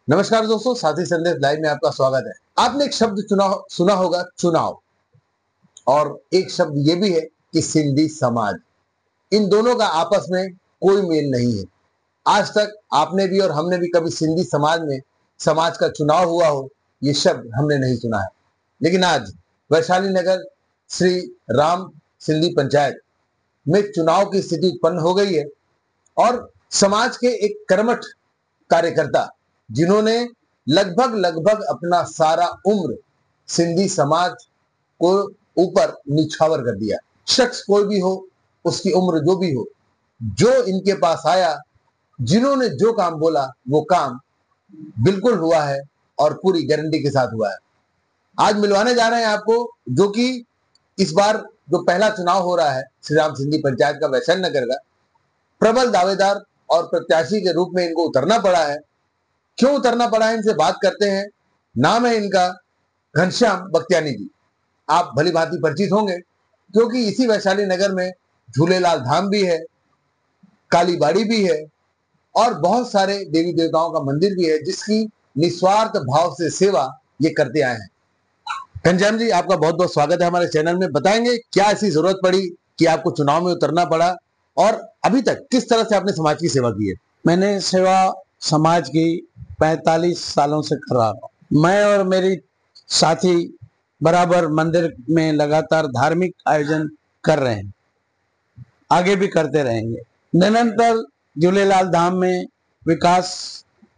नमस्कार दोस्तों, साथी संदेश लाइव में आपका स्वागत है। आपने एक शब्द सुना होगा, चुनाव। और एक शब्द ये भी है कि सिंधी समाज। इन दोनों का आपस में कोई मेल नहीं है। आज तक आपने भी और हमने भी कभी सिंधी समाज में समाज का चुनाव हुआ हो, ये शब्द हमने नहीं सुना है। लेकिन आज वैशाली नगर श्री राम सिंधी पंचायत में चुनाव की स्थिति उत्पन्न हो गई है और समाज के एक कर्मठ कार्यकर्ता, जिन्होंने लगभग लगभग अपना सारा उम्र सिंधी समाज को ऊपर निछावर कर दिया। शख्स कोई भी हो, उसकी उम्र जो भी हो, जो इनके पास आया, जिन्होंने जो काम बोला वो काम बिल्कुल हुआ है और पूरी गारंटी के साथ हुआ है। आज मिलवाने जा रहे हैं आपको, जो कि इस बार जो पहला चुनाव हो रहा है श्री राम सिंधी पंचायत का, वैशाली नगर का, प्रबल दावेदार और प्रत्याशी के रूप में इनको उतरना पड़ा है। क्यों उतरना पड़ा है, इनसे बात करते हैं। नाम है इनका घनश्याम बख्तियानी जी। आप भली भांति परिचित होंगे, क्योंकि इसी वैशाली नगर में झूलेलाल धाम भी है, काली बाड़ी भी है और बहुत सारे देवी देवताओं का मंदिर भी है, जिसकी निस्वार्थ भाव से सेवा ये करते आए हैं। घनश्याम जी, आपका बहुत बहुत स्वागत है हमारे चैनल में। बताएंगे क्या ऐसी जरूरत पड़ी कि आपको चुनाव में उतरना पड़ा और अभी तक किस तरह से आपने समाज की सेवा की है? मैंने सेवा समाज की 45 सालों से कर रहा हूँ। मैं और मेरी साथी बराबर मंदिर में लगातार धार्मिक आयोजन कर रहे हैं, आगे भी करते रहेंगे। निरंतर झूलेलाल धाम में विकास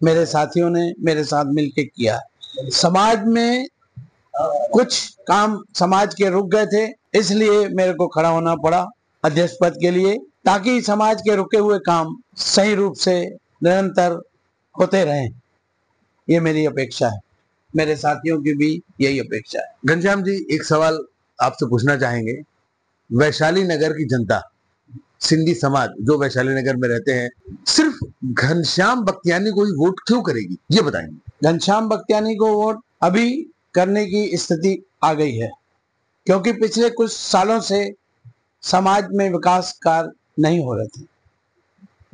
मेरे साथियों ने मेरे साथ मिलकर किया। समाज में कुछ काम समाज के रुक गए थे, इसलिए मेरे को खड़ा होना पड़ा अध्यक्ष पद के लिए, ताकि समाज के रुके हुए काम सही रूप से निरंतर होते रहें। ये मेरी अपेक्षा है, मेरे साथियों की भी यही अपेक्षा है। घनश्याम जी, एक सवाल आपसे पूछना चाहेंगे। वैशाली नगर की जनता, सिंधी समाज जो वैशाली नगर में रहते हैं, सिर्फ घनश्याम बख्तियानी को ही वोट क्यों करेगी, ये बताएंगे। घनश्याम बख्तियानी को वोट अभी करने की स्थिति आ गई है, क्योंकि पिछले कुछ सालों से समाज में विकास कार्य नहीं हो रहे थे,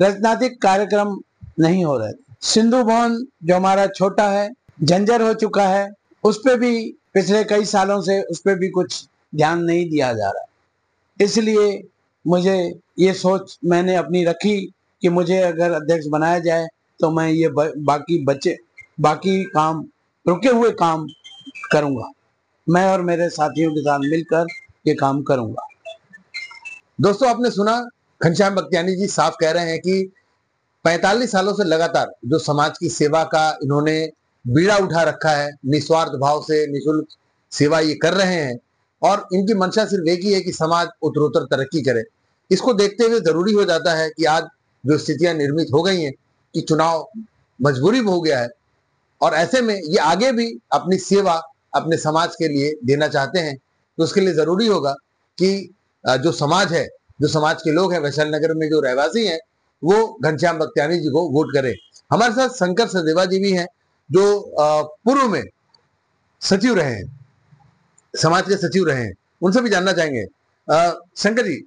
राजनीतिक कार्यक्रम नहीं हो रहे थे। सिंधु भवन जो हमारा छोटा है, जंजर हो चुका है, उस पे भी पिछले कई सालों से उस पे भी कुछ ध्यान नहीं दिया जा रहा। इसलिए मुझे ये सोच मैंने अपनी रखी कि मुझे अगर अध्यक्ष बनाया जाए तो मैं ये बाकी काम, रुके हुए काम करूंगा। मैं और मेरे साथियों के साथ मिलकर ये काम करूंगा। दोस्तों, आपने सुना, घनश्याम बख्तियानी जी साफ कह रहे हैं कि 45 सालों से लगातार जो समाज की सेवा का इन्होंने बीड़ा उठा रखा है, निस्वार्थ भाव से निःशुल्क सेवा ये कर रहे हैं और इनकी मंशा सिर्फ एक ही है कि समाज उत्तरोत्तर तरक्की करे। इसको देखते हुए जरूरी हो जाता है कि आज जो स्थितियां निर्मित हो गई हैं कि चुनाव मजबूरी हो गया है और ऐसे में ये आगे भी अपनी सेवा अपने समाज के लिए देना चाहते हैं, तो उसके लिए जरूरी होगा कि जो समाज है, जो समाज के लोग हैं, वैशाली नगर में जो रहवासी हैं, वो घनश्याम बख्तियानी जी को वोट करे। हमारे साथ शंकर सदेवा जी भी हैं, जो पूर्व में सचिव रहे हैं, समाज के सचिव रहे हैं। उनसे भी जानना चाहेंगे। शंकर जी,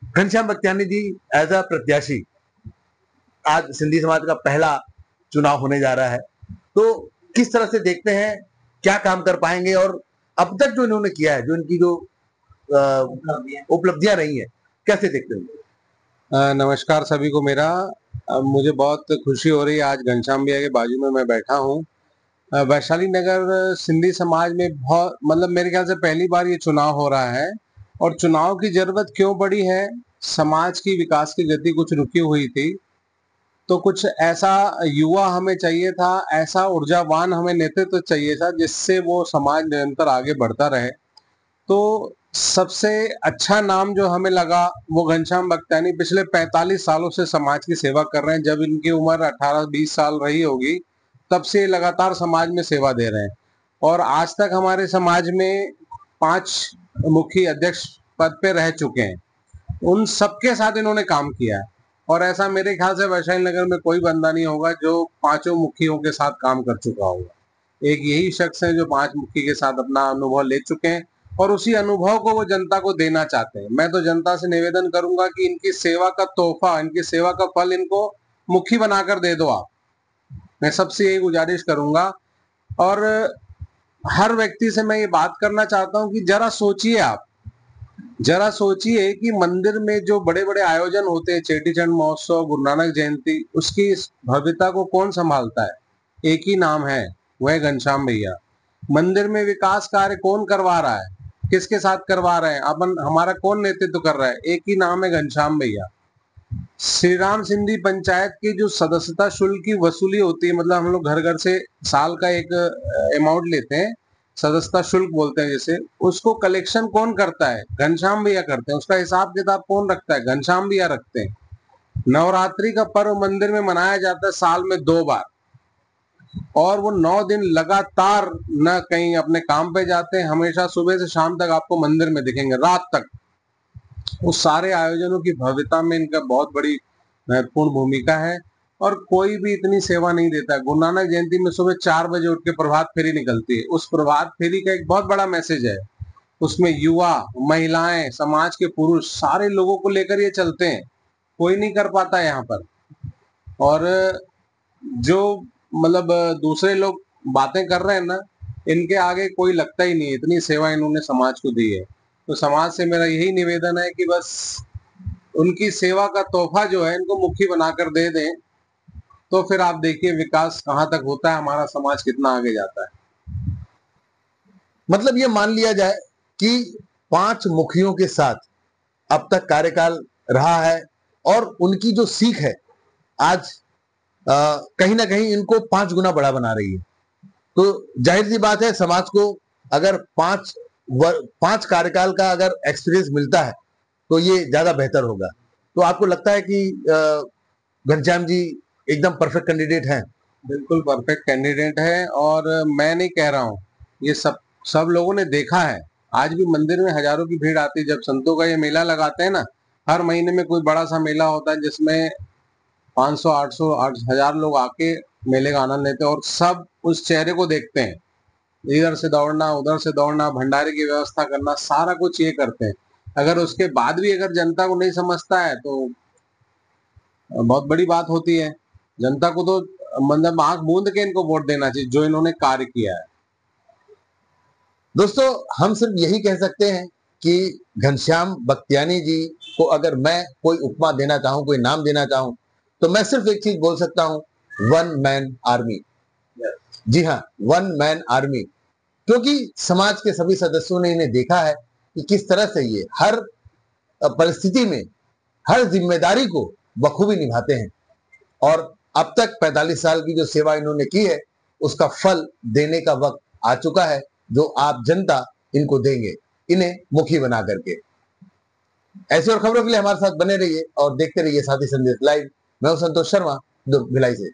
घनश्याम बख्तियानी जी एज अ प्रत्याशी, आज सिंधी समाज का पहला चुनाव होने जा रहा है, तो किस तरह से देखते हैं, क्या काम कर पाएंगे और अब तक जो इन्होंने किया है, जो इनकी जो उपलब्धियां रही हैं, कैसे देखते हैं? नमस्कार सभी को मेरा। मुझे बहुत खुशी हो रही है, आज घनश्याम भैया के बाजू में मैं बैठा हूँ। वैशाली नगर सिंधी समाज में बहुत, मतलब मेरे ख्याल से पहली बार ये चुनाव हो रहा है। और चुनाव की जरूरत क्यों पड़ी है? समाज की विकास की गति कुछ रुकी हुई थी, तो कुछ ऐसा युवा हमें चाहिए था, ऐसा ऊर्जावान हमें नेतृत्व चाहिए था, जिससे वो समाज निरंतर आगे बढ़ता रहे। तो सबसे अच्छा नाम जो हमें लगा वो घनश्याम बख्तियानी पिछले 45 सालों से समाज की सेवा कर रहे हैं। जब इनकी उम्र 18-20 साल रही होगी, तब से लगातार समाज में सेवा दे रहे हैं। और आज तक हमारे समाज में 5 मुखी अध्यक्ष पद पे रह चुके हैं। उन सबके साथ इन्होंने काम किया है और ऐसा मेरे ख्याल से वैशाली नगर में कोई बंदा नहीं होगा जो 5 मुखियों के साथ काम कर चुका होगा। एक यही शख्स है जो 5 मुखी के साथ अपना अनुभव ले चुके हैं और उसी अनुभव को वो जनता को देना चाहते हैं। मैं तो जनता से निवेदन करूंगा कि इनकी सेवा का तोहफा, इनकी सेवा का फल इनको मुखी बनाकर दे दो आप। मैं सबसे यही गुजारिश करूंगा। और हर व्यक्ति से मैं ये बात करना चाहता हूं कि जरा सोचिए कि मंदिर में जो बड़े बड़े आयोजन होते हैं, चेटीचंड महोत्सव, गुरु नानक जयंती, उसकी इस भव्यता को कौन संभालता है? एक ही नाम है, वह घनश्याम भैया। मंदिर में विकास कार्य कौन करवा रहा है, किसके साथ करवा रहे हैं, अपन हमारा कौन नेतृत्व कर रहा है? एक ही नाम है, घनश्याम भैया। श्री राम सिंधी पंचायत की जो सदस्यता शुल्क की वसूली होती है, मतलब हम लोग घर घर से साल का एक अमाउंट लेते हैं, सदस्यता शुल्क बोलते हैं जिसे, उसको कलेक्शन कौन करता है? घनश्याम भैया करते हैं। उसका हिसाब किताब कौन रखता है? घनश्याम भैया रखते हैं। नवरात्रि का पर्व मंदिर में मनाया जाता है साल में 2 बार, और वो 9 दिन लगातार न कहीं अपने काम पे जाते हैं, हमेशा सुबह से शाम तक आपको मंदिर में दिखेंगे, रात तक। उस सारे आयोजनों की भव्यता में इनका बहुत बड़ी महत्वपूर्ण भूमिका है, और कोई भी इतनी सेवा नहीं देता है। गुरु नानक जयंती में सुबह 4 बजे उठ के प्रभात फेरी निकलती है। उस प्रभात फेरी का एक बहुत बड़ा मैसेज है, उसमें युवा, महिलाएं, समाज के पुरुष, सारे लोगों को लेकर ये चलते हैं। कोई नहीं कर पाता यहाँ पर। और जो मतलब दूसरे लोग बातें कर रहे हैं ना, इनके आगे कोई लगता ही नहीं है, इतनी सेवा इन्होंने समाज को दी है। तो समाज से मेरा यही निवेदन है कि बस उनकी सेवा का तोहफा जो है इनको मुखी बनाकर दे दें, तो फिर आप देखिए विकास कहाँ तक होता है, हमारा समाज कितना आगे जाता है। मतलब ये मान लिया जाए कि 5 मुखियों के साथ अब तक कार्यकाल रहा है, और उनकी जो सीख है आज कहीं ना कहीं इनको 5 गुना बड़ा बना रही है। तो जाहिर सी बात है, समाज को अगर 5 कार्यकाल का अगर एक्सपीरियंस मिलता है तो ये ज्यादा बेहतर होगा। तो आपको लगता है कि घनश्याम जी एकदम परफेक्ट कैंडिडेट हैं? बिल्कुल परफेक्ट कैंडिडेट है, और मैं नहीं कह रहा हूँ, ये सब लोगों ने देखा है। आज भी मंदिर में हजारों की भीड़ आती है। जब संतों का ये मेला लगाते हैं ना, हर महीने में कोई बड़ा सा मेला होता है जिसमें 500, 800, 8,000 लोग आके मेले का आनंद लेते हैं, और सब उस चेहरे को देखते हैं। इधर से दौड़ना, उधर से दौड़ना, भंडारे की व्यवस्था करना, सारा कुछ ये करते हैं। अगर उसके बाद भी अगर जनता को नहीं समझता है तो बहुत बड़ी बात होती है। जनता को तो मतलब आंख मूंद के इनको वोट देना चाहिए, जो इन्होंने कार्य किया है। दोस्तों, हम सिर्फ यही कह सकते हैं कि घनश्याम बख्तियानी जी को अगर मैं कोई उपमा देना चाहूं, कोई नाम देना चाहूं, तो मैं सिर्फ एक चीज बोल सकता हूं, वन मैन आर्मी। जी हाँ, वन मैन आर्मी। क्योंकि समाज के सभी सदस्यों ने इन्हें देखा है कि किस तरह से ये हर परिस्थिति में हर जिम्मेदारी को बखूबी निभाते हैं, और अब तक 45 साल की जो सेवा इन्होंने की है उसका फल देने का वक्त आ चुका है, जो आप जनता इनको देंगे, इन्हें मुखी बना करके। ऐसी और खबरों के लिए हमारे साथ बने रहिए और देखते रहिए साथी संदेश लाइव। मैं हूं संतोष शर्मा, दुर्ग भिलाई से।